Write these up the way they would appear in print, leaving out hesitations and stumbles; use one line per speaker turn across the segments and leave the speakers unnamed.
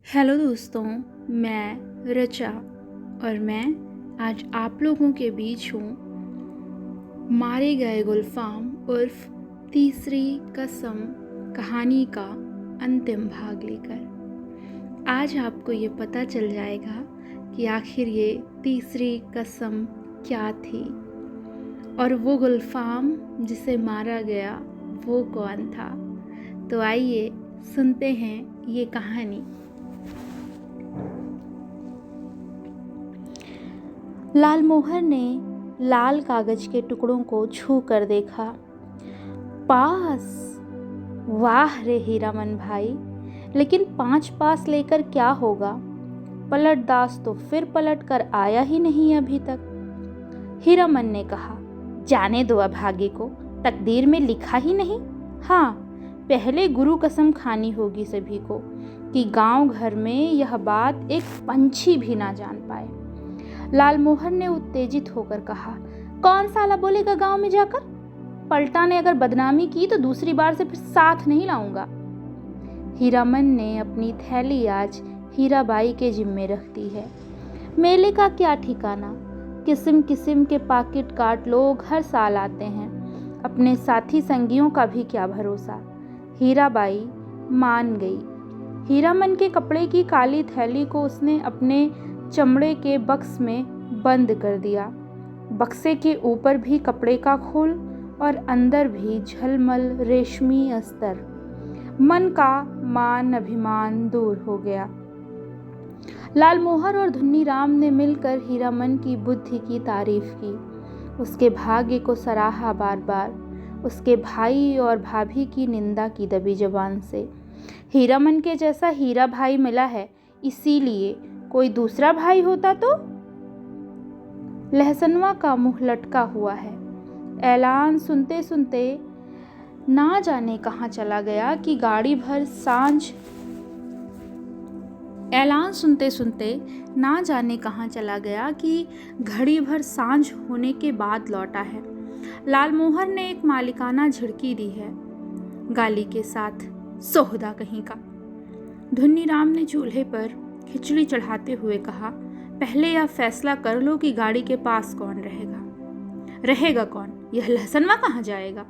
Hello दोस्तों, मैं रचा और मैं आज आप लोगों के बीच हूँ मारे गए गुलफाम उर्फ तीसरी कसम कहानी का अंतिम भाग लेकर। आज आपको ये पता चल जाएगा कि आखिर ये तीसरी कसम क्या थी और वो गुलफाम जिसे मारा गया वो कौन था। तो आइए सुनते हैं ये कहानी। लालमोहर ने लाल कागज के टुकड़ों को छू कर देखा। पास! वाह रे हीरामन भाई, लेकिन 5 पास लेकर क्या होगा? पलटदास तो फिर पलट कर आया ही नहीं अभी तक। हीरामन ने कहा, जाने दो अभागे को, तकदीर में लिखा ही नहीं। हाँ, पहले गुरु कसम खानी होगी सभी को कि गांव घर में यह बात एक पंछी भी ना जान पाए। लालमोहर ने उत्तेजित होकर कहा, कौन साला बोलेगा गांव में जाकर? पलटा ने अगर बदनामी की तो दूसरी बार से फिर साथ नहीं लाऊंगा। हीरामन ने अपनी थैली आज हीराबाई के जिम्मे रख दी है। मेले का क्या ठिकाना, किस्म किस्म के पाकिट काट लोग हर साल आते हैं। अपने साथी संगियों का भी क्या भरोसा। हीराबाई मान गई। हीरामन के कपड़े की काली थैली को उसने अपने चमड़े के बक्स में बंद कर दिया। बक्से के ऊपर भी कपड़े का खोल और अंदर भी झलमल रेशमी अस्तर। मन का मान अभिमान दूर हो गया। लालमोहर और धुन्नी राम ने मिलकर हीरामन की बुद्धि की तारीफ की, उसके भाग्य को सराहा बार बार, उसके भाई और भाभी की निंदा की दबी जबान से। हीरामन के जैसा हीरा भाई मिला है, इसीलिए कोई दूसरा भाई होता तो? लहसनवा का मुंह लटका हुआ है। ऐलान सुनते सुनते ना जाने कहाँ चला गया कि गाड़ी भर सांझ ऐलान सुनते सुनते ना जाने कहाँ चला गया कि घड़ी भर सांझ होने के बाद लौटा है। लालमोहर ने एक मालिकाना झिड़की दी है, गाली के साथ, सोहदा कहीं का। धुन्नी राम ने चूल्हे पर खिचड़ी चढ़ाते हुए कहा, पहले यह फैसला कर लो कि गाड़ी के पास कौन रहेगा। रहेगा कौन? यह लहसनवा कहाँ जाएगा?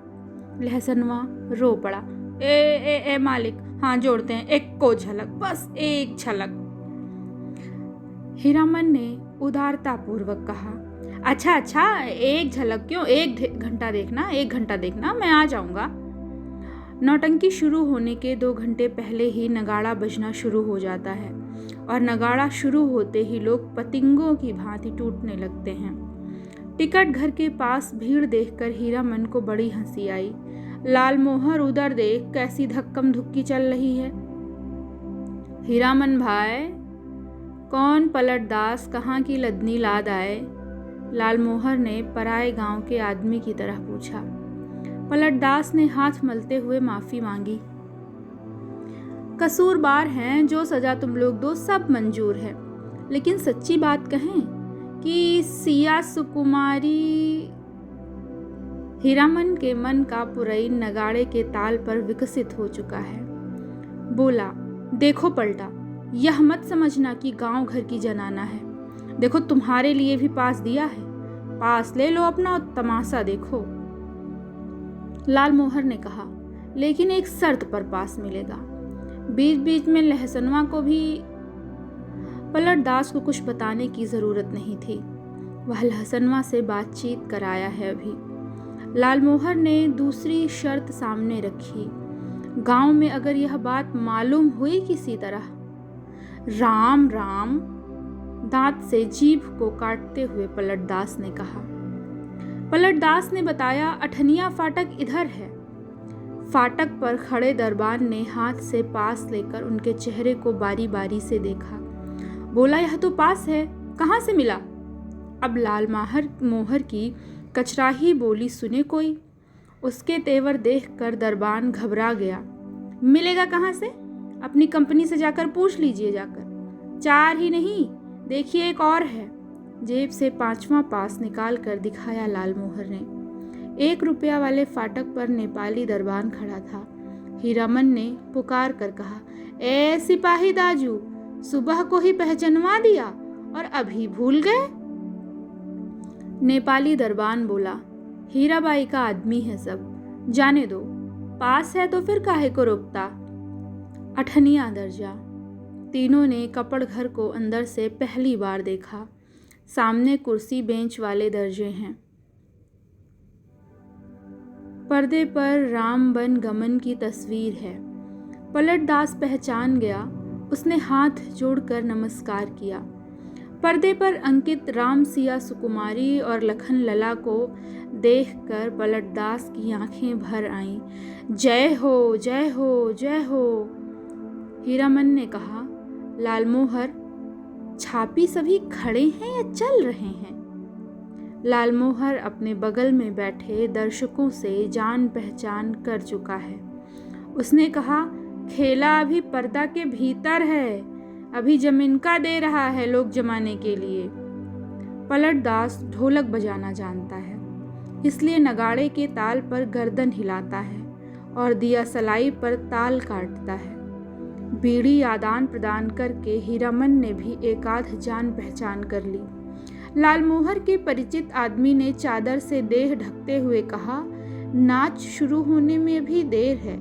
लहसनवा रो पड़ा, ए मालिक, हाँ जोड़ते हैं, एक को झलक, बस एक झलक। हीरामन ने उदारता पूर्वक कहा, अच्छा, एक झलक क्यों, 1 घंटा देखना, 1 घंटा देखना, मैं आ जाऊंगा। नौटंकी शुरू होने के 2 घंटे पहले ही नगाड़ा बजना शुरू हो जाता है और नगाड़ा शुरू होते ही लोग पतिंगों की भांति टूटने लगते हैं। टिकट घर के पास भीड़ देखकर हीरामन को बड़ी हंसी आई। लालमोहर उधर देख कैसी धक्कम धुक्की चल रही है। हीरामन भाई, कौन पलटदास कहाँ की लदनी लाद आए? लालमोहर ने पराए गांव के आदमी की तरह पूछा। पलटदास ने हाथ मलते हुए माफी मांगी। कसूरबार हैं, जो सजा तुम लोग दो सब मंजूर है, लेकिन सच्ची बात कहें कि सिया सुकुमारी। हीरामन के मन का पुरैन नगाड़े के ताल पर विकसित हो चुका है। बोला, देखो पलटा, यह मत समझना कि गांव घर की जनाना है। देखो, तुम्हारे लिए भी पास दिया है, पास ले लो अपना और तमाशा देखो। लालमोहर ने कहा, लेकिन एक शर्त पर पास मिलेगा। बीच बीच में लहसनवा को भी पलटदास को कुछ बताने की जरूरत नहीं थी, वह लहसनवा से बातचीत कराया है अभी। लालमोहर ने दूसरी शर्त सामने रखी, गांव में अगर यह बात मालूम हुई किसी तरह। राम राम, दांत से जीभ को काटते हुए पलटदास ने कहा। पलटदास ने बताया, अठनिया फाटक इधर है। फाटक पर खड़े दरबान ने हाथ से पास लेकर उनके चेहरे को बारी बारी से देखा। बोला, यह तो पास है, कहाँ से मिला? अब लालमोहर की कचराही बोली सुने कोई। उसके तेवर देखकर दरबान घबरा गया। मिलेगा कहाँ से? अपनी कंपनी से जाकर पूछ लीजिए जाकर। 4 ही नहीं, देखिए एक और है। जेब से 5वां पास निकाल कर दिखाया लालमोहर ने। 1 रुपया वाले फाटक पर नेपाली दरबान खड़ा था। हीरामन ने पुकार कर कहा, ए सिपाही दाजू, सुबह को ही पहचानवा दिया और अभी भूल गए। नेपाली दरबान बोला, हीराबाई का आदमी है सब, जाने दो, पास है तो फिर काहे को रोकता। 8वां दर्जा। तीनों ने कपड़ घर को अंदर से पहली बार देखा। सामने कुर्सी बेंच वाले दर्जे हैं। पर्दे पर राम बन गमन की तस्वीर है। पलटदास पहचान गया। उसने हाथ जोड़कर नमस्कार किया। पर्दे पर अंकित राम सिया सुकुमारी और लखन लला को देखकर पलटदास की आंखें भर आईं। जय हो, जय हो, जय हो। हीरामन ने कहा, लालमोहर, छापी सभी खड़े हैं या चल रहे हैं? लालमोहर अपने बगल में बैठे दर्शकों से जान पहचान कर चुका है। उसने कहा, खेला अभी पर्दा के भीतर है, अभी जमीनका दे रहा है लोग जमाने के लिए। पलटदास ढोलक बजाना जानता है, इसलिए नगाड़े के ताल पर गर्दन हिलाता है और दिया सलाई पर ताल काटता है। बीड़ी आदान प्रदान करके हीरामन ने भी एकाध जान पहचान कर ली। लालमोहर के परिचित आदमी ने चादर से देह ढकते हुए कहा, नाच शुरू होने में भी देर है,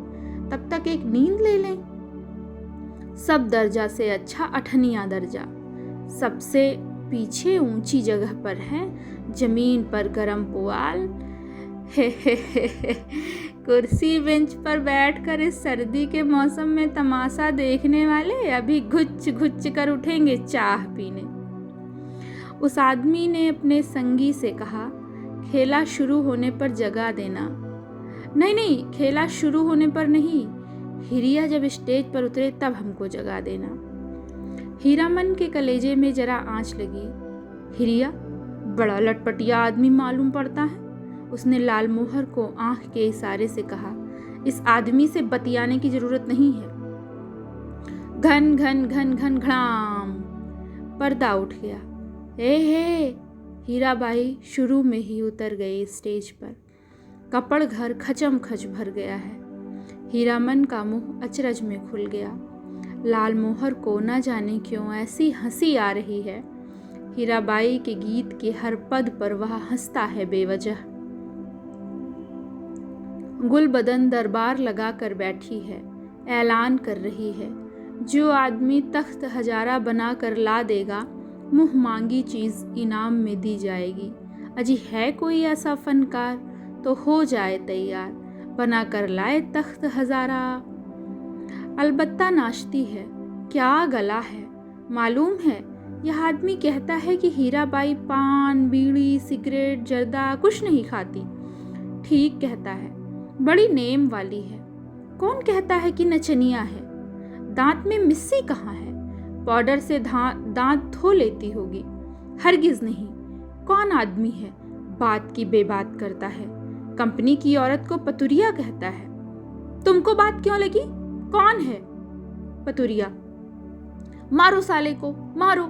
तब तक एक नींद ले लें। सब दर्जा से अच्छा 8वां दर्जा। सबसे पीछे ऊंची जगह पर है, जमीन पर गरम पुआल। हे। कुर्सी बेंच पर बैठकर इस सर्दी के मौसम में तमाशा देखने वाले अभी घुच घुच कर उठेंगे चाह पीने। उस आदमी ने अपने संगी से कहा, खेला शुरू होने पर जगा देना। नहीं, खेला शुरू होने पर नहीं, हिरिया जब स्टेज पर उतरे तब हमको जगा देना। हीरामन के कलेजे में जरा आंच लगी। हिरिया बड़ा लटपटिया आदमी मालूम पड़ता है। उसने लालमोहर को आंख के इशारे से कहा, इस आदमी से बतियाने की जरूरत नहीं है। घन घन घन घन घड़ाम। पर्दा उठ गया। हे। हीराबाई शुरू में ही उतर गई स्टेज पर। कपड़ घर खचम खच भर गया है। हीरामन का मुंह अचरज में खुल गया। लालमोहर को न जाने क्यों ऐसी हंसी आ रही है। हीराबाई के गीत के हर पद पर वह हंसता है बेवजह। गुलबदन दरबार लगा कर बैठी है, ऐलान कर रही है, जो आदमी तख्त हजारा बना कर ला देगा, मुँह मांगी चीज़ इनाम में दी जाएगी। अजी है कोई ऐसा फनकार तो हो जाए तैयार, बना कर लाए तख्त हजारा। अलबत्ता नाचती है, क्या गला है मालूम है। यह आदमी कहता है कि हीराबाई पान, बीड़ी, सिगरेट, जर्दा कुछ नहीं खाती। ठीक कहता है, बड़ी नेम वाली है। कौन कहता है कि नचनिया है? दांत में मिस्सी कहाँ है? पाउडर से दांत धो लेती होगी। हरगिज नहीं। कौन आदमी है, बात की बेबात करता है। कंपनी की औरत को पतुरिया कहता है। तुमको बात क्यों लगी? कौन है पतुरिया? मारो साले को, मारो।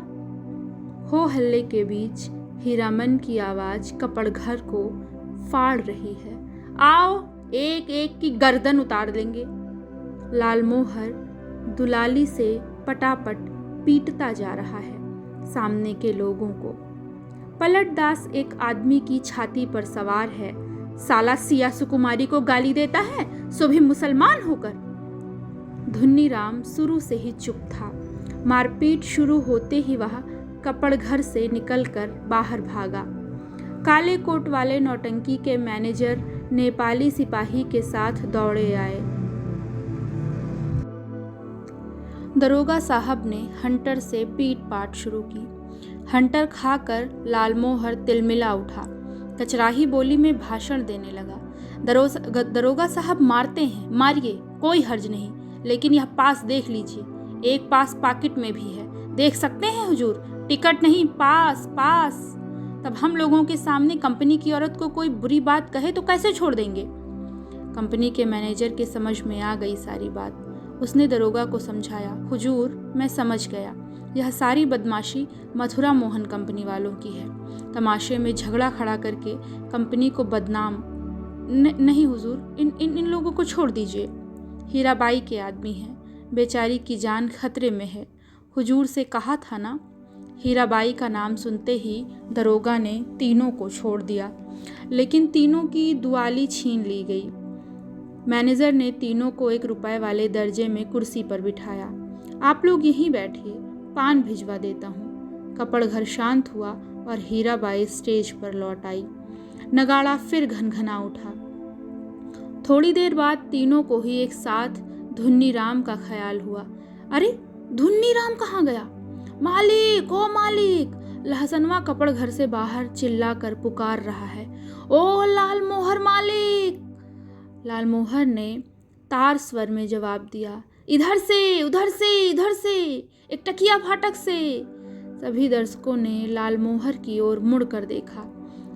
हो हल्ले के बीच हीरामन की आवाज कपड़ घर को फाड़ रही है। आओ, एक एक की गर्दन उतार देंगे। लालमोहर दुलाली से पटापट पीटता जा रहा है सामने के लोगों को। पलटदास एक आदमी की छाती पर सवार है। साला सिया सुकुमारी को गाली देता है, सो भी मुसलमान होकर। धुन्नीराम शुरू से ही चुप था। मारपीट शुरू होते ही वह कपड़ घर से निकलकर बाहर भागा। काले कोट वाले नौटंकी के मैनेजर नेपाली सिपाही के साथ दौड़े आए। दरोगा साहब ने हंटर से पीट पाट शुरू की। हंटर खाकर लालमोहर तिलमिला उठा। कचराही बोली में भाषण देने लगा। दरोगा साहब मारते हैं, मारिए, कोई हर्ज नहीं, लेकिन यह पास देख लीजिए। एक पास पॉकेट में भी है, देख सकते हैं हुजूर। टिकट नहीं, पास पास। तब हम लोगों के सामने कंपनी की औरत को कोई बुरी बात कहे तो कैसे छोड़ देंगे? कंपनी के मैनेजर के समझ में आ गई सारी बात। उसने दरोगा को समझाया, हुजूर मैं समझ गया, यह सारी बदमाशी मथुरा मोहन कंपनी वालों की है। तमाशे में झगड़ा खड़ा करके कंपनी को बदनाम नहीं हुजूर, इन लोगों को छोड़ दीजिए। हीराबाई के आदमी हैं, बेचारी की जान खतरे में है। हुजूर से कहा था ना। हीराबाई का नाम सुनते ही दरोगा ने तीनों को छोड़ दिया, लेकिन तीनों की दुआली छीन ली गई। मैनेजर ने तीनों को 1 रुपए वाले दर्जे में कुर्सी पर बिठाया। आप लोग यहीं बैठिए, पान भिजवा देता हूँ। कपड़ घर शांत हुआ और हीराबाई स्टेज पर लौट आई। नगाड़ा फिर घनघना उठा। थोड़ी देर बाद तीनों को ही एक साथ धुन्नी राम का ख्याल हुआ। अरे, धुन्नी राम कहाँ गया? मालिक, ओ मालिक! लहसनवा कपड़ घर से बाहर चिल्ला कर पुकार रहा है। ओ लाल मोहर मालिक! लाल मोहर ने तार स्वर में जवाब दिया, इधर से, उधर से, इधर से, एक टकिया फाटक से। सभी दर्शकों ने लाल मोहर की ओर मुड़कर देखा।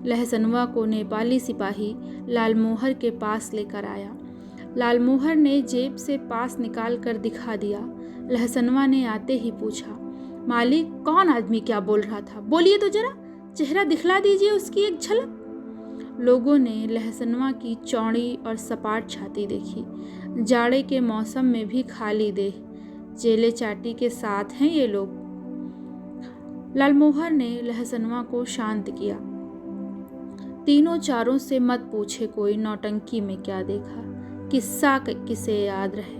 लहसनवा को नेपाली सिपाही लाल मोहर के पास लेकर आया। लाल मोहर ने जेब से पास निकाल कर दिखा दिया। लहसनवा ने आते ही पूछा, मालिक, कौन आदमी क्या बोल रहा था? बोलिए तो जरा, चेहरा दिखला दीजिए उसकी एक झलक। लोगों ने लहसनवा की चौड़ी और सपाट छाती देखी। जाड़े के मौसम में भी खाली देह, चेले चाटी के साथ हैं ये लोग। लालमोहर ने लहसनवा को शांत किया। तीनों चारों से मत पूछे कोई नौटंकी में क्या देखा, किस्सा किसे याद रहे।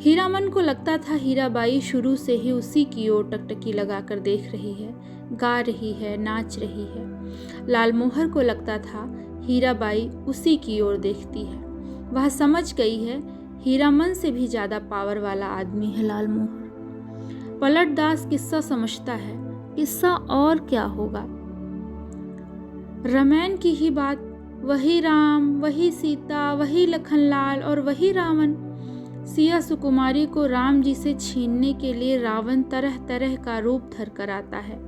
हीरामन को लगता था हीराबाई शुरू से ही उसी की ओर टकटकी लगाकर देख रही है, गा रही है, नाच रही है। लालमोहर को लगता था हीराबाई उसी की ओर देखती है। वह समझ गई है हीरामन से भी ज्यादा पावर वाला आदमी है लालमोहर। पलटदास किस्सा समझता है, किस्सा और क्या होगा। रामायण की ही बात, वही राम, वही सीता, वही लखनलाल और वही रावण। सिया सुकुमारी को राम जी से छीनने के लिए रावण तरह तरह का रूप धर कर आता है।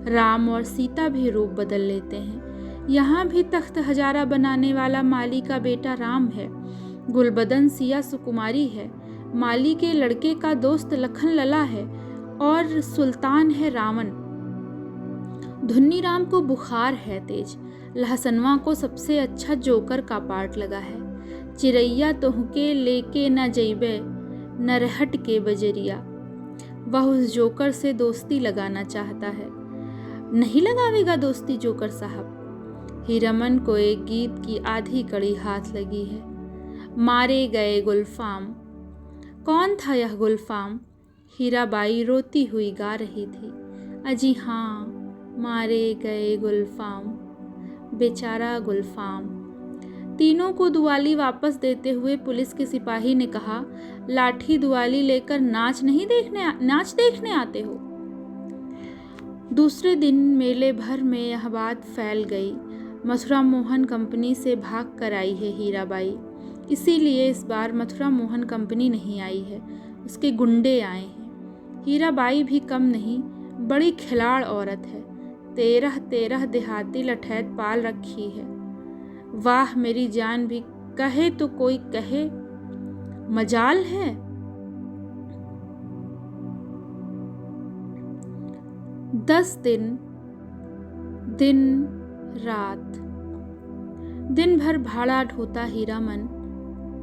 राम और सीता भी रूप बदल लेते हैं। यहाँ भी तख्त हजारा बनाने वाला माली का बेटा राम है। गुलबदन सिया सुकुमारी है। माली के लड़के का दोस्त लखन लला है और सुल्तान है रावण। धुन्नी राम को बुखार है तेज। लहसनवा को सबसे अच्छा जोकर का पार्ट लगा है। चिरैया तोहके लेके न जइबे नरहट के बजरिया। वह उस जोकर से दोस्ती लगाना चाहता है। नहीं लगावेगा दोस्ती जोकर साहब। हीरामन को एक गीत की आधी कड़ी हाथ लगी है। मारे गए गुलफाम। कौन था यह गुलफाम? हीराबाई रोती हुई गा रही थी। अजी हाँ, मारे गए गुलफाम, बेचारा गुलफाम। तीनों को दुआली वापस देते हुए पुलिस के सिपाही ने कहा, लाठी दुआली लेकर नाच देखने आते हो। दूसरे दिन मेले भर में यह बात फैल गई। मथुरा मोहन कंपनी से भाग कर आई है हीराबाई, इसीलिए इस बार मथुरा मोहन कंपनी नहीं आई है, उसके गुंडे आए हैं। हीराबाई भी कम नहीं, बड़ी खिलाड़ औरत है। 13 देहाती लठैत पाल रखी है। वाह मेरी जान भी कहे तो कोई कहे, मजाल है। दस दिन रात, दिन भर भाड़ा ढोता हीरामन।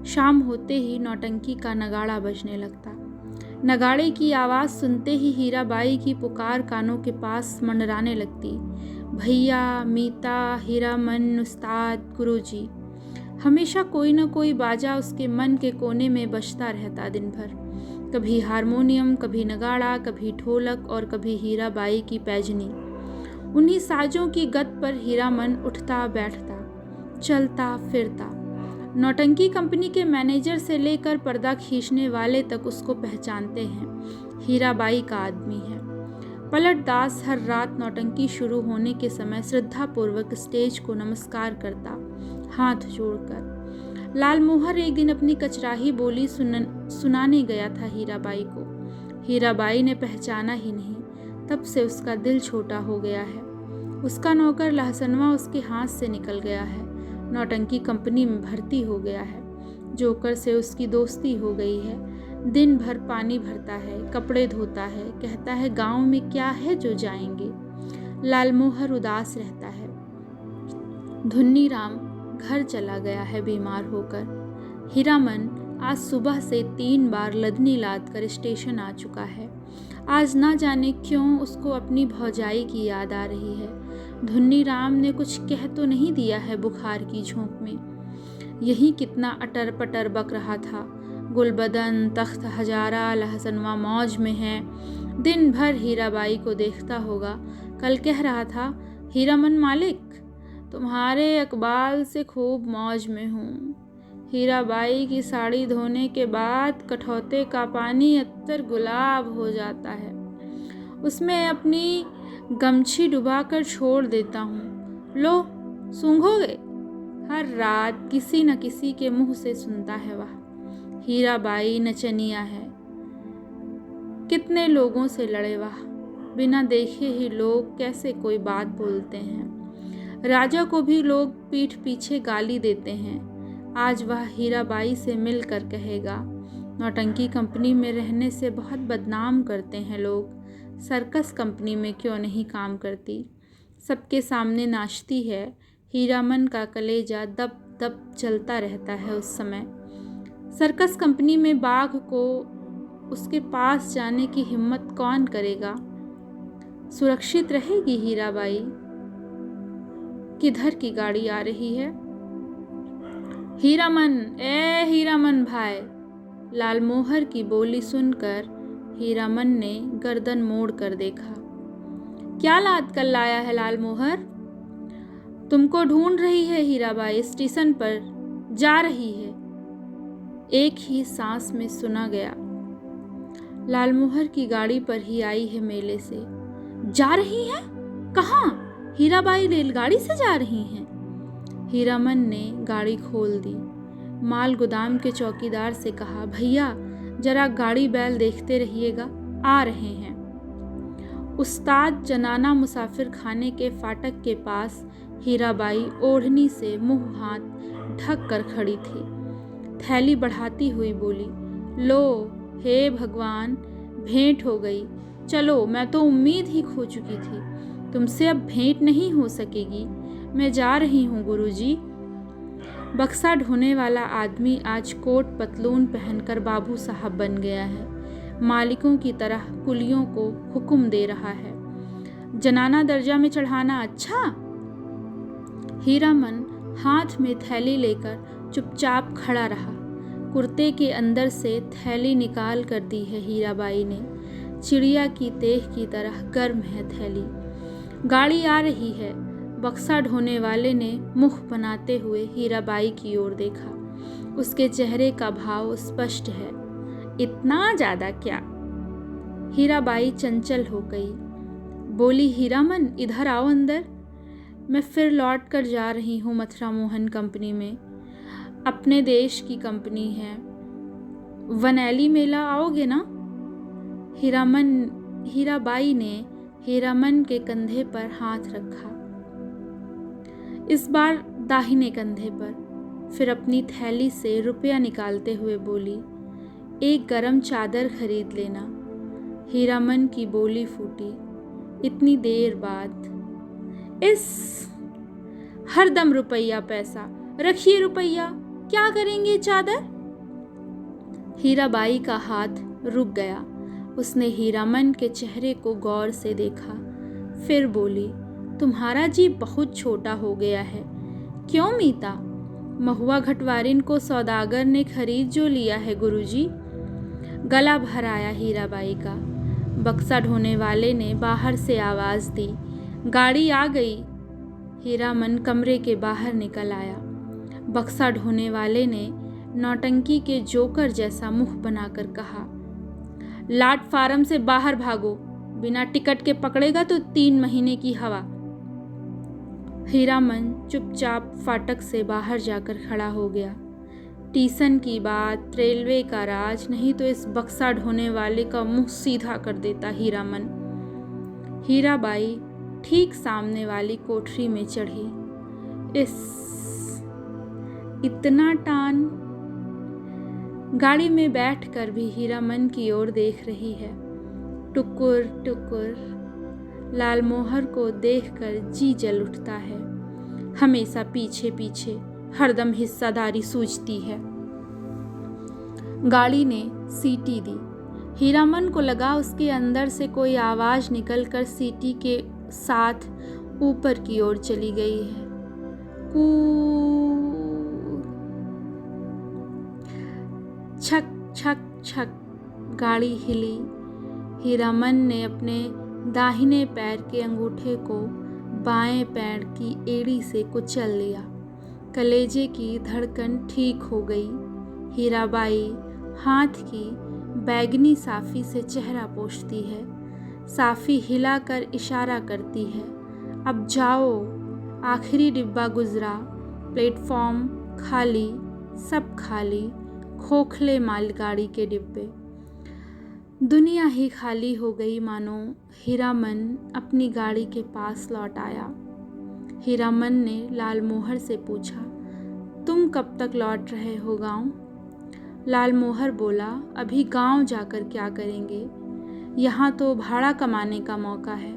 शाम होते ही नौटंकी का नगाड़ा बजने लगता। नगाड़े की आवाज़ सुनते ही हीराबाई की पुकार कानों के पास मंडराने लगती। भैया, मीता, हीरामन, उस्ताद, गुरुजी। हमेशा कोई न कोई बाजा उसके मन के कोने में बजता रहता दिन भर। कभी हारमोनियम, कभी नगाड़ा, कभी ढोलक और कभी हीराबाई की पैजनी। उन्हीं साजों की गत पर हीरामन उठता बैठता, चलता फिरता। नौटंकी कंपनी के मैनेजर से लेकर पर्दा खींचने वाले तक उसको पहचानते हैं, हीराबाई का आदमी है। पलटदास हर रात नौटंकी शुरू होने के समय श्रद्धापूर्वक स्टेज को नमस्कार करता, हाथ जोड़कर। लालमोहर एक दिन अपनी कचराही बोली सुनाने गया था हीराबाई को। हीराबाई ने पहचाना ही नहीं, तब से उसका दिल छोटा हो गया है। उसका नौकर लहसनवा उसके हाथ से निकल गया है, नौटंकी कंपनी में भर्ती हो गया है। जोकर से उसकी दोस्ती हो गई है। दिन भर पानी भरता है, कपड़े धोता है, कहता है गांव में क्या है जो जाएंगे। लालमोहर उदास रहता है। धुन्नी राम घर चला गया है बीमार होकर। हीरामन आज सुबह से 3 बार लदनी लाद कर स्टेशन आ चुका है। आज ना जाने क्यों उसको अपनी भौजाई की याद आ रही है। धुन्नी राम ने कुछ कह तो नहीं दिया है बुखार की झोंक में। यही कितना अटर पटर बक रहा था। गुलबदन तख्त हजारा लहसनवा मौज में है, दिन भर हीराबाई को देखता होगा। कल कह रहा था, हीरामन मालिक, तुम्हारे अकबाल से खूब मौज में हूँ। हीराबाई की साड़ी धोने के बाद कठौते का पानी अत्तर गुलाब हो जाता है, उसमें अपनी गमछी डुबाकर छोड़ देता हूँ। लो सूंघोगे? हर रात किसी न किसी के मुंह से सुनता है वह, हीराबाई नचनिया है। कितने लोगों से लड़े वह, बिना देखे ही लोग कैसे कोई बात बोलते हैं। राजा को भी लोग पीठ पीछे गाली देते हैं। आज वह हीराबाई से मिलकर कहेगा, नौटंकी कंपनी में रहने से बहुत बदनाम करते हैं लोग, सर्कस कंपनी में क्यों नहीं काम करती, सबके सामने नाचती है। हीरामन का कलेजा दब दब चलता रहता है उस समय। सर्कस कंपनी में बाघ को उसके पास जाने की हिम्मत कौन करेगा? सुरक्षित रहेगी हीराबाई? किधर की गाड़ी आ रही है? हीरामन, ए हीरामन भाई। लालमोहर की बोली सुनकर हीरामन ने गर्दन मोड़ कर देखा। क्या लाद कर लाया है लालमोहर? तुमको ढूंढ रही है हीराबाई, स्टेशन पर जा रही है, एक ही सांस में सुना गया। लालमोहर की गाड़ी पर ही आई है मेले से। जा रही है? कहाँ? हीराबाई रेलगाड़ी से जा रही हैं। हीरामन ने गाड़ी खोल दी। माल गोदाम के चौकीदार से कहा, भैया जरा गाड़ी बैल देखते रहिएगा, आ रहे हैं। उस्ताद जनाना मुसाफिर खाने के फाटक के पास हीराबाई ओढ़नी से मुंह हाथ ढक कर खड़ी थी। थैली बढ़ाती हुई बोली, लो हे भगवान, भेंट हो गई। चलो, मैं तो उम्मीद ही खो चुकी थी, तुमसे अब भेंट नहीं हो सकेगी। मैं जा रही हूँ गुरुजी। बक्सा ढोने वाला आदमी आज कोट पतलून पहनकर बाबू साहब बन गया है। मालिकों की तरह कुलियों को हुक्म दे रहा है। जनाना दर्जा में चढ़ाना अच्छा? हीरामन हाथ में थैली लेकर चुपचाप खड़ा रहा। कुर्ते के अंदर से थैली निकाल कर दी है हीराबाई ने। चिड़िया की तेह की तरह गर्म है थैली। गाड़ी आ रही है। बक्सा ढोने वाले ने मुख बनाते हुए हीराबाई की ओर देखा। उसके चेहरे का भाव स्पष्ट है। इतना ज्यादा क्या? हीराबाई चंचल हो गई। बोली, हीरामन इधर आओ अंदर। मैं फिर लौट कर जा रही हूँ मथुरा मोहन कंपनी में। अपने देश की कंपनी है। वनैली मेला आओगे ना? हीराबाई ने हीरामन के कंधे पर हाथ रखा, इस बार दाहिने कंधे पर। फिर अपनी थैली से रुपया निकालते हुए बोली, एक गरम चादर खरीद लेना। हीरामन की बोली फूटी। इतनी देर बाद इस हरदम रुपया पैसा, रखिए रुपया, क्या करेंगे चादर? हीराबाई का हाथ रुक गया। उसने हीरामन के चेहरे को गौर से देखा, फिर बोली, तुम्हारा जी बहुत छोटा हो गया है। क्यों मीता? महुआ घटवारिन को सौदागर ने खरीद जो लिया है गुरुजी। गला भर आया हीराबाई का। बक्सा ढोने वाले ने बाहर से आवाज दी, गाड़ी आ गई। हीरामन कमरे के बाहर निकल आया। बक्सा ढोने वाले ने नौटंकी के जोकर जैसा मुंह बनाकर कहा, लाट फार्म से बाहर भागो, बिना टिकट के पकड़ेगा तो 3 महीने की हवा। हीरामन चुपचाप फाटक से बाहर जाकर खड़ा हो गया। स्टेशन की बात, रेलवे का राज, नहीं तो इस बक्सा ढोने वाले का मुंह सीधा कर देता हीरामन। हीराबाई ठीक सामने वाली कोठरी में चढ़ी। इतना टान। गाड़ी में बैठकर भी हीरामन की ओर देख रही है। टुकुर टुकुर। लालमोहर को देखकर जी जल उठता है। हमेशा पीछे पीछे, हरदम हिस्सादारी सूझती है। गाड़ी ने सीटी दी। हीरामन को लगा उसके अंदर से कोई आवाज़ निकलकर सीटी के साथ ऊपर की ओर चली गई है। कू। छक छक छक गाड़ी हिली। हीरामन ने अपने दाहिने पैर के अंगूठे को बाएं पैर की एड़ी से कुचल लिया। कलेजे की धड़कन ठीक हो गई। हीराबाई हाथ की बैगनी साफी से चेहरा पोंछती है। साफी हिलाकर इशारा करती है, अब जाओ। आखिरी डिब्बा गुजरा। प्लेटफॉर्म खाली, सब खाली, खोखले मालगाड़ी के डिब्बे। दुनिया ही खाली हो गई मानो। हीरामन अपनी गाड़ी के पास लौट आया। हीरामन ने लालमोहर से पूछा, तुम कब तक लौट रहे हो गांव? लालमोहर बोला, अभी गांव जाकर क्या करेंगे, यहाँ तो भाड़ा कमाने का मौका है।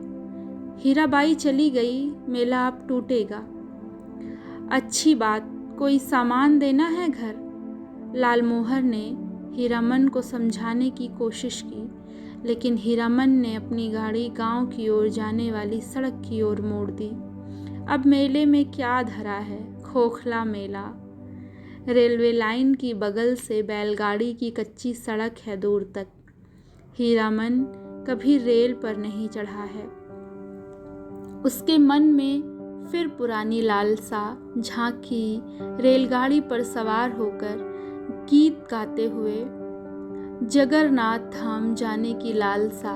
हीराबाई चली गई, मेला अब टूटेगा। अच्छी बात, कोई सामान देना है घर? लालमोहर ने हीरामन को समझाने की कोशिश की, लेकिन हीरामन ने अपनी गाड़ी गांव की ओर जाने वाली सड़क की ओर मोड़ दी। अब मेले में क्या धरा है, खोखला मेला। रेलवे लाइन की बगल से बैलगाड़ी की कच्ची सड़क है दूर तक। हीरामन कभी रेल पर नहीं चढ़ा है। उसके मन में फिर पुरानी लालसा झांकी, रेलगाड़ी पर सवार होकर गीत गाते हुए जगन्नाथ धाम जाने की लालसा।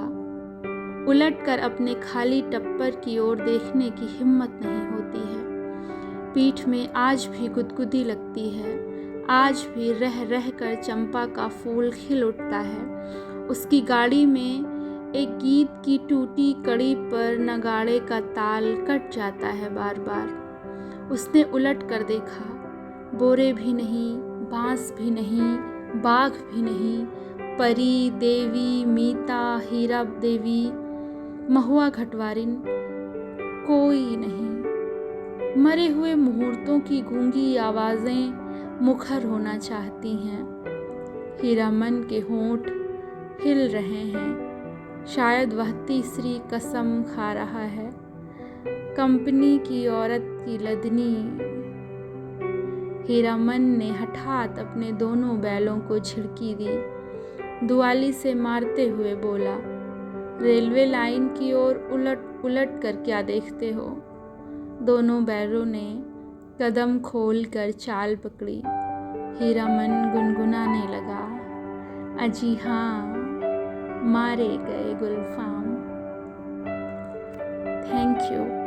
उलटकर अपने खाली टप्पर की ओर देखने की हिम्मत नहीं होती है। पीठ में आज भी गुदगुदी लगती है। आज भी रह रह कर चंपा का फूल खिल उठता है। उसकी गाड़ी में एक गीत की टूटी कड़ी पर नगाड़े का ताल कट जाता है बार बार। उसने उलट कर देखा, बोरे भी नहीं, बांस भी नहीं, बाघ भी नहीं, परी, देवी, मीता, हीरा देवी, महुआ घटवारिन, कोई नहीं। मरे हुए मुहूर्तों की गूंगी आवाज़ें मुखर होना चाहती हैं। हीरामन के होंठ हिल रहे हैं। शायद वह तीसरी कसम खा रहा है। कंपनी की औरत की लदनी। हीरामन ने हठात अपने दोनों बैलों को झिड़की दी। दुआली से मारते हुए बोला, रेलवे लाइन की ओर उलट उलट कर क्या देखते हो? दोनों बैलों ने कदम खोलकर चाल पकड़ी। हीरामन गुनगुनाने लगा, अजी हाँ, मारे गए गुलफाम। Thank you.